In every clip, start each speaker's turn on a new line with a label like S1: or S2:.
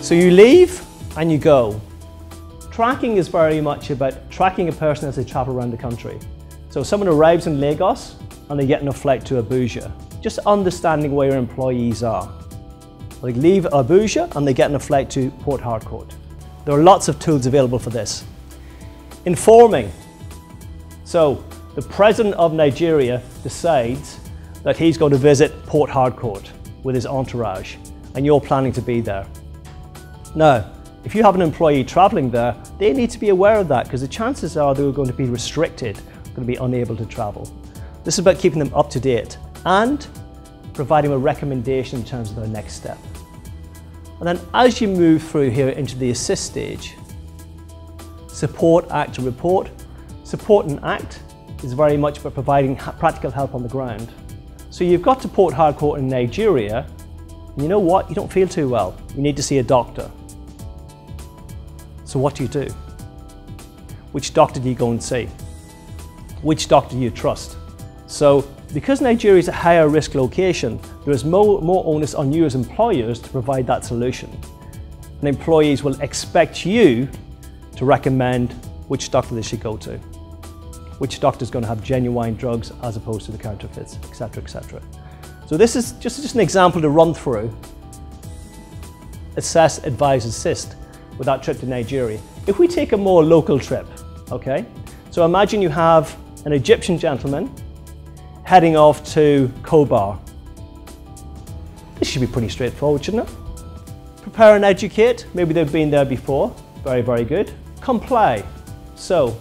S1: So you leave and you go. Tracking is very much about tracking a person as they travel around the country. So someone arrives in Lagos and they get on a flight to Abuja. Just understanding where your employees are. They leave Abuja and they get on a flight to Port Harcourt. There are lots of tools available for this. Informing. So the president of Nigeria decides that he's going to visit Port Harcourt with his entourage and you're planning to be there. Now, if you have an employee traveling there, they need to be aware of that because the chances are they're going to be restricted, going to be unable to travel. This is about keeping them up to date and providing a recommendation in terms of their next step. And then as you move through here into the assist stage, support, act, and report. Support and act is very much about providing practical help on the ground. So you've got to Port Harcourt in Nigeria, and you know what? You don't feel too well. You need to see a doctor. So what do you do? Which doctor do you go and see? Which doctor do you trust? So because Nigeria is a higher risk location, there is more onus on you as employers to provide that solution. And employees will expect you to recommend which doctor they should go to. Which doctor is going to have genuine drugs as opposed to the counterfeits, etc., etc. So this is just an example to run through. Assess, advise, assist with that trip to Nigeria. If we take a more local trip, okay? So imagine you have an Egyptian gentleman heading off to Kobar. This should be pretty straightforward, shouldn't it? Prepare and educate. Maybe they've been there before. Very, very good. Comply. So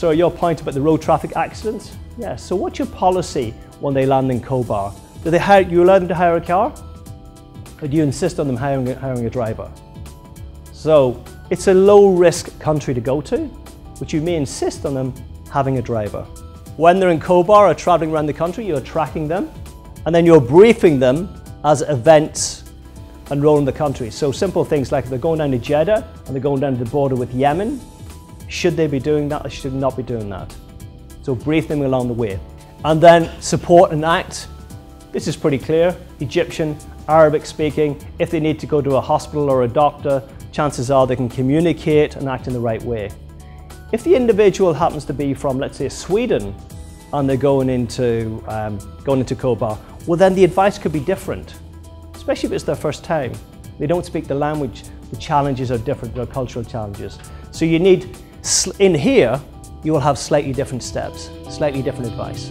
S1: your point about the road traffic accidents? Yeah, so what's your policy when they land in Kobar? Do you allow them to hire a car? Or do you insist on them hiring a driver? So it's a low-risk country to go to, but you may insist on them having a driver. When they're in Kobar or traveling around the country, you're tracking them, and then you're briefing them as events unroll in the country. So simple things like if they're going down to Jeddah and they're going down to the border with Yemen, should they be doing that or should they not be doing that? So brief them along the way. And then support and act. This is pretty clear. Egyptian, Arabic speaking. If they need to go to a hospital or a doctor, chances are they can communicate and act in the right way. If the individual happens to be from, let's say, Sweden, and they're going into Kobar, well then the advice could be different, especially if it's their first time. They don't speak the language, the challenges are different, there are cultural challenges. So you need, in here, you will have slightly different steps, slightly different advice.